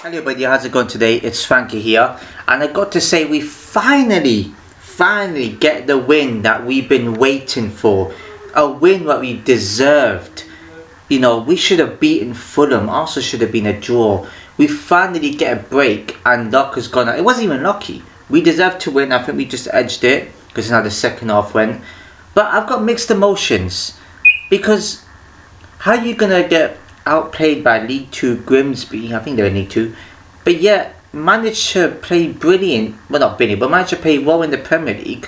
Hello everybody, how's it going today? It's Frankie here, and I got to say we finally get the win that we've been waiting for. A win that we deserved. You know, we should have beaten Fulham, also should have been a draw. We finally get a break and luck has gone out. It wasn't even lucky. We deserved to win. I think we just edged it because now the second half went. But I've got mixed emotions because how are you going to get outplayed by League 2 Grimsby? I think they're in League 2. But yet managed to play brilliant, well not brilliant, but managed to play well in the Premier League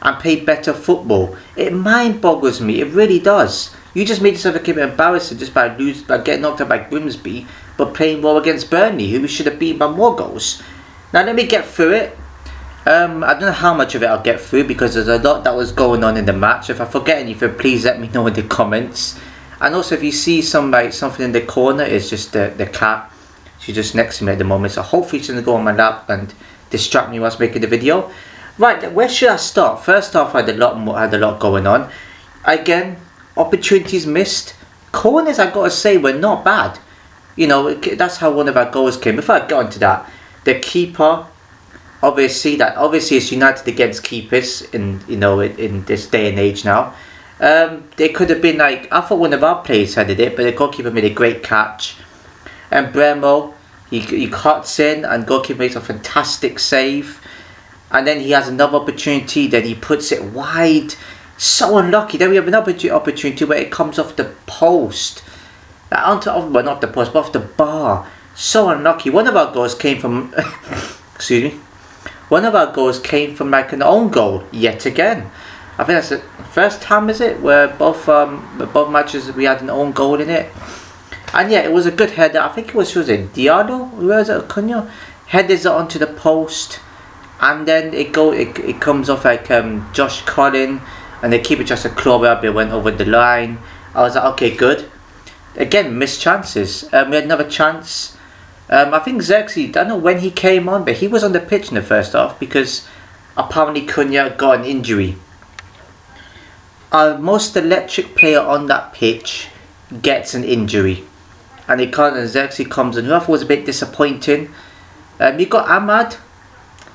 and play better football. It mind boggles me, it really does. You just made yourself a bit embarrassing just by getting knocked out by Grimsby, but playing well against Burnley, who we should have beaten by more goals. Now let me get through it. I don't know how much of it I'll get through because there's a lot that was going on in the match. If I forget anything, please let me know in the comments. And also if you see something in the corner, it's just the cat. She's just next to me at the moment, so hopefully she's going to go on my lap and distract me whilst making the video. Right, where should I start? First off, I had a lot going on. Again, opportunities missed. Corners, I got to say, were not bad. You know, that's how one of our goals came. Before I get onto that, the keeper, obviously it's United against keepers in this day and age now. They could have been like, I thought one of our players headed it, but the goalkeeper made a great catch. And Bremo, he cuts in and goalkeeper makes a fantastic save. And then he has another opportunity, then he puts it wide. So unlucky. Then we have another opportunity where it comes off the post. Well, not the post, but off the bar. So unlucky. One of our goals came from excuse me. One of our goals came from like an own goal yet again. I think that's the first time, is it, where both matches we had an own goal in it. And yeah, it was a good header. I think it was Diallo? Who was it? Couldnt? Headers it onto the post, and then it comes off like Josh Couldnt, and the keeper just a claw up. It went over the line. I was like, okay, good. Again, missed chances. We had another chance. I think Xerxes, I don't know when he came on, but he was on the pitch in the first half because apparently Couldnt got an injury. Our most electric player on that pitch gets an injury. And Xerxes comes in, who I thought was a bit disappointing. You got Ahmad,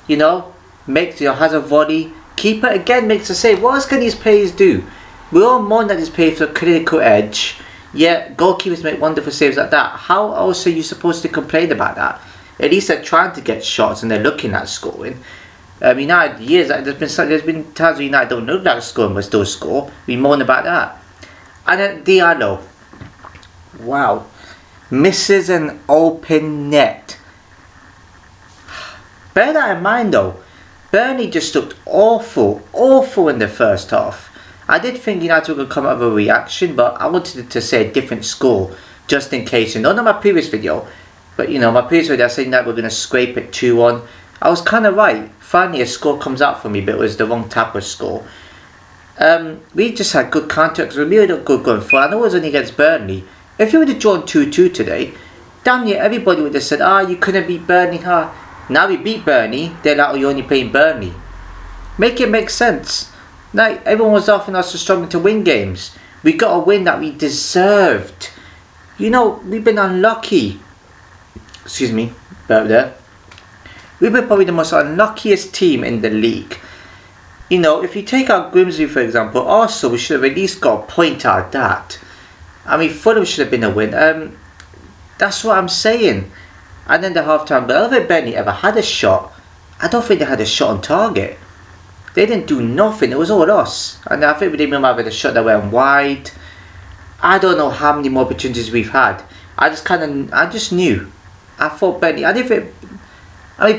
has a volley. Keeper again makes a save. What else can these players do? We all mourn that these players for clinical edge. Yet goalkeepers make wonderful saves like that. How else are you supposed to complain about that? At least they're trying to get shots and they're looking at scoring. United, there's been times where United don't look like scoring but still score. We moan about that. And then Diallo. Wow. Misses an open net. Bear that in mind though. Burnley just looked awful in the first half. I did think United were going to come up with a reaction, but I wanted to say a different score just in case. Not on my previous video, but my previous video I said that we're going to scrape it 2-1. I was kind of right. Finally a score comes out for me, but it was the wrong type of score. We just had good contacts. We really looked good going forward. I know it was only against Burnley. If you would have drawn 2-2 today, damn near everybody would have said, you couldn't beat Burnley, huh? Now we beat Burnley, they're like, you're only playing Burnley. Make it make sense. Like, everyone was offering us to struggling to win games. We got a win that we deserved. We've been unlucky. Excuse me, about that. We've been probably the most unluckiest team in the league. If you take out Grimsby for example, also we should have at least got a point out of that. Fulham should have been a win. That's what I'm saying. And then the half-time, but I don't think Burnley ever had a shot. I don't think they had a shot on target. They didn't do nothing. It was all us. And I think we didn't remember having a shot that went wide. I don't know how many more opportunities we've had. I just knew. I thought Burnley,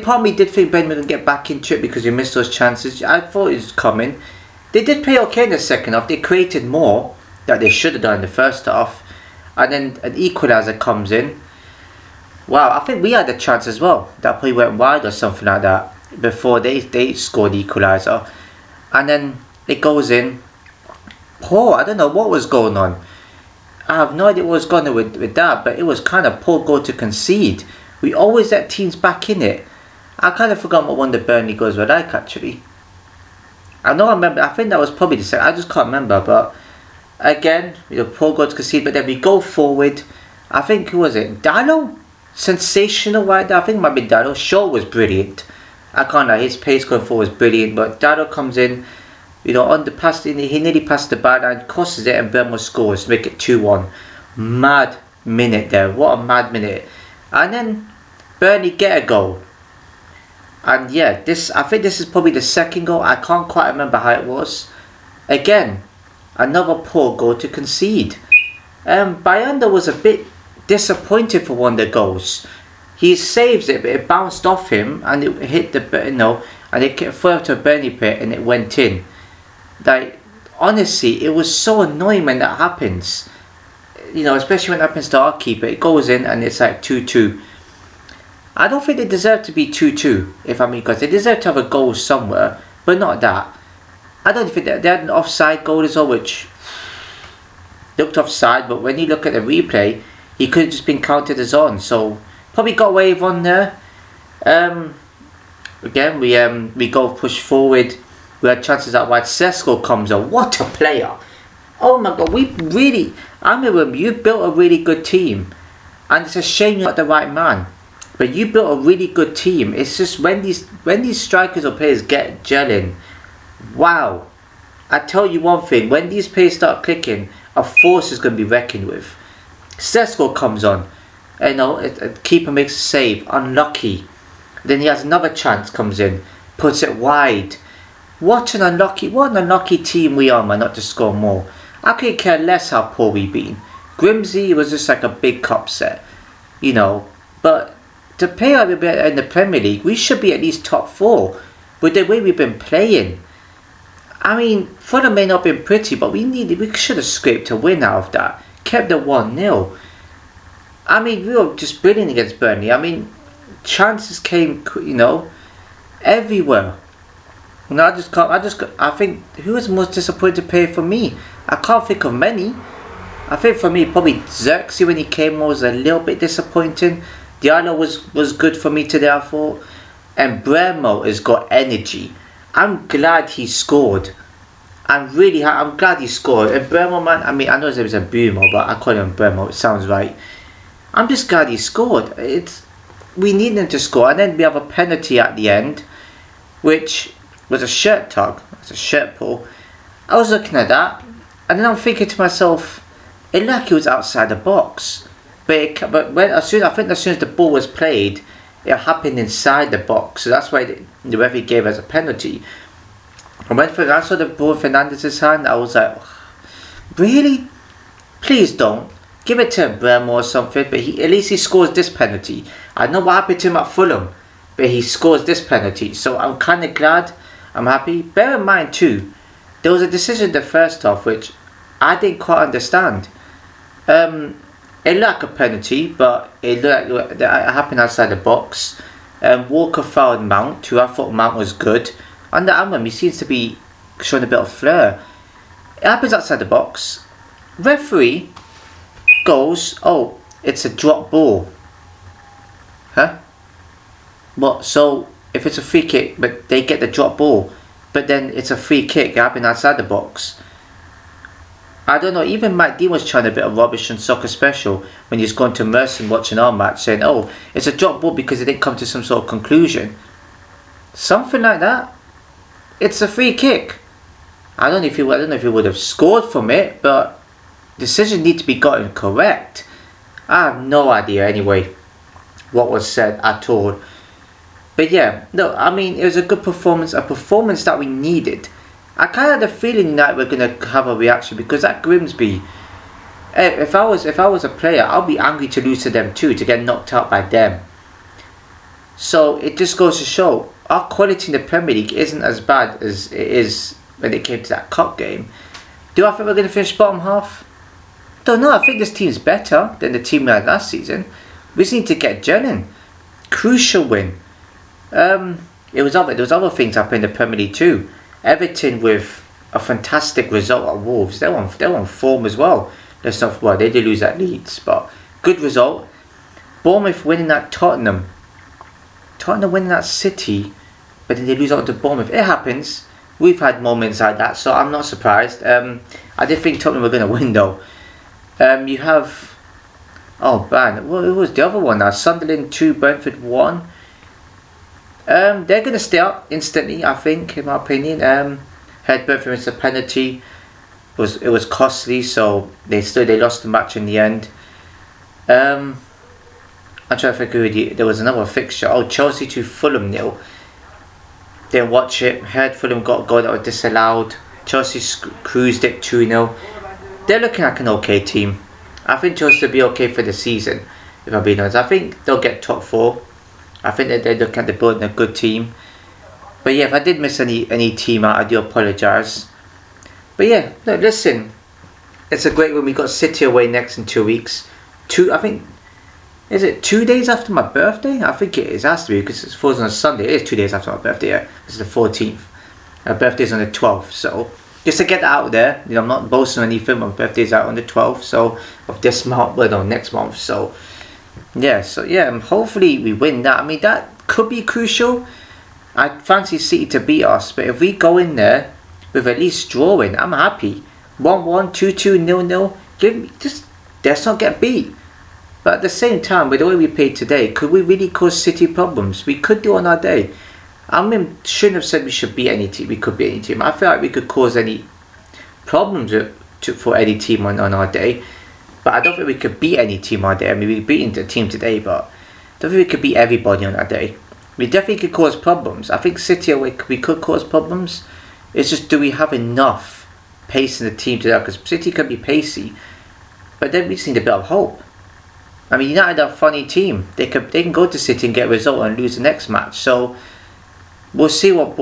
part of me did think Burnley would get back into it because we missed those chances. I thought it was coming. They did play okay in the second half. They created more that they should have done in the first half, and then an equaliser comes in. Wow, I think we had a chance as well that probably went wide or something like that before they scored the equaliser, and then it goes in. Poor, I don't know what was going on. I have no idea what was going on with that, but it was kind of poor goal to concede. We always let teams back in it. I kind of forgot what one of the Burnley goals were like actually. I think that was probably the second. I just can't remember, but again, poor goal to concede, but then we go forward. I think, who was it? Diallo? sensational right there. I think it might be Dado. Shaw was brilliant. I can't lie, his pace going forward was brilliant, but Dado comes in, you know, on the pass, he nearly passed the byline, crosses it, and Burma scores to make it 2-1. Mad minute there, what a mad minute. And then Burnley get a goal. And yeah, I think this is probably the second goal. I can't quite remember how it was. Again, another poor goal to concede. Bayanda was a bit disappointed for one of the goals. He saves it, but it bounced off him and it hit the, you know, and it fell to a Burnley pit and it went in. Like, honestly, it was so annoying when that happens. You know, especially when it happens to our keeper. It goes in and it's like 2-2. I don't think they deserve to be 2-2, if I mean, because they deserve to have a goal somewhere, but not that. I don't think they had an offside goal as well, which looked offside, but when you look at the replay, he could have just been counted as on, so probably got away with one there. Again, we go push forward. We had chances out wide. Sesko comes on. What a player! Oh my god, I remember you built a really good team, and it's a shame you're not the right man. But you built a really good team. It's just when these strikers or players get gelling, wow! I tell you one thing: when these players start clicking, a force is going to be reckoned with. Sesko comes on, you know, a keeper makes a save, unlucky. Then he has another chance, comes in, puts it wide. What an unlucky team we are, man, not to score more. I could care less how poor we've been. Grimsby was just like a big cup set, you know. But to play a bit in the Premier League, we should be at least top 4 with the way we've been playing. I mean, Fulham may not have been pretty, but we should have scraped a win out of that. Kept the 1-0. I mean, we were just brilliant against Burnley. I mean, chances came, you know, everywhere. No, I think, who was the most disappointed player for me? I can't think of many. I think for me, probably Xerxes when he came on was a little bit disappointing. Diallo was good for me today, I thought. And Bremo has got energy. I'm glad he scored. I'm glad he scored. And Bremo, man, I mean, I know it was a Brumo, but I call him Bremo, it sounds right. I'm just glad he scored. We need him to score. And then we have a penalty at the end, which was a shirt tug. It's a shirt pull. I was looking at that, and then I'm thinking to myself, it looked like he was outside the box. As soon as the ball was played, it happened inside the box. So that's why the referee gave us a penalty. And when I saw the ball in Fernandez's hand, I was like, really? Please don't. Give it to Bremo or something. But at least he scores this penalty. I know what happened to him at Fulham, but he scores this penalty. So I'm kind of glad. I'm happy. Bear in mind too, there was a decision in the first half which I didn't quite understand. It looked like a penalty, but it looked like it happened outside the box. Walker fouled Mount, who I thought Mount was good. Under Amram, he seems to be showing a bit of flair. It happens outside the box. Referee goes, oh, it's a drop ball. Huh? What? So if it's a free kick, but they get the drop ball, but then it's a free kick happening outside the box. I don't know, even Mike Dean was trying a bit of rubbish on Soccer Special when he's gone to Merson watching our match, saying, oh, it's a drop ball because it didn't come to some sort of conclusion. Something like that. It's a free kick. I don't know if he would have scored from it, but decision need to be gotten correct. I have no idea anyway what was said at all. But yeah, no, I mean, it was a good performance, a performance that we needed. I kind of had a feeling that we're going to have a reaction because at Grimsby, if I was a player, I'll be angry to lose to them too, to get knocked out by them. So it just goes to show our quality in the Premier League isn't as bad as it is when it came to that cup game. Do I think we're going to finish bottom half? Don't know. I think this team's better than the team we had last season. We just need to get gelling. Crucial win. There was other things happening in the Premier League too. Everton with a fantastic result at Wolves. They're on form as well. They did lose at Leeds, but good result. Bournemouth winning at Tottenham. Tottenham winning at City, but then they lose out to Bournemouth. It happens. We've had moments like that, so I'm not surprised. I did think Tottenham were going to win though. You have Oh man, well, it was the other one now. Sunderland 2, Brentford 1. They're going to stay up instantly, I think, in my opinion. Had Brentford missed a penalty. It was costly, so they lost the match in the end. I'm trying to think who there was another fixture. Oh, Chelsea to Fulham 0. Didn't watch it. Heard Fulham got a goal that was disallowed. Chelsea cruised it 2-0. They're looking like an okay team. I think Chelsea will be okay for the season, if I'm being honest. I think they'll get top 4. I think that they're looking at the building a good team. But yeah, if I did miss any team out, I do apologise. But yeah, look, listen. It's a great one. We got City away next in 2 weeks. Is it 2 days after my birthday? I think it has to be because it falls on a Sunday. It is 2 days after my birthday, yeah. It's the 14th. My birthday's on the 12th, so just to get that out there, you know, I'm not boasting or anything. My birthday's out on the 12th, so of this month, well, no, next month. So yeah, hopefully we win that. I mean, that could be crucial. I fancy City to beat us, but if we go in there with at least drawing, I'm happy. 1-1, 2-2, 0-0. Let's not get beat. But at the same time, with the way we played today, could we really cause City problems? We could do on our day. I mean, shouldn't have said we should beat any team. We could beat any team. I feel like we could cause any problems for any team on our day. But I don't think we could beat any team on our day. I mean, we beat the team today, but I don't think we could beat everybody on that day. We definitely could cause problems. I think City away, we could cause problems. It's just, do we have enough pace in the team to that? Because City can be pacey, but then we just need a bit of hope. I mean, United are a funny team. They can go to City and get a result and lose the next match. So we'll see what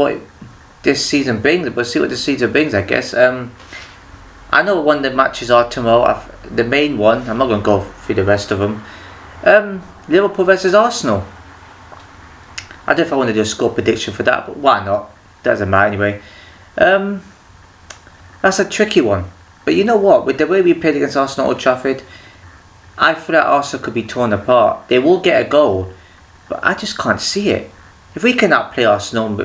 this season brings. We'll see what the season brings, I guess. I know one of the matches are tomorrow. The main one, I'm not going to go through the rest of them. Liverpool versus Arsenal. I don't know if I want to do a score prediction for that, but why not? Doesn't matter anyway. That's a tricky one. But you know what? With the way we played against Arsenal at Old Trafford, I feel like Arsenal could be torn apart. They will get a goal, but I just can't see it. If we can outplay Arsenal,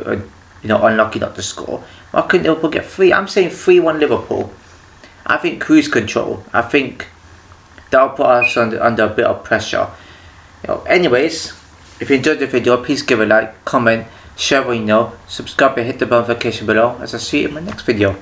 unlucky not to score, why couldn't Liverpool get 3? I'm saying 3-1 Liverpool. I think cruise control. I think that'll put us under a bit of pressure. Anyways, if you enjoyed the video, please give a like, comment, share what you know, subscribe and hit the notification below as I see you in my next video.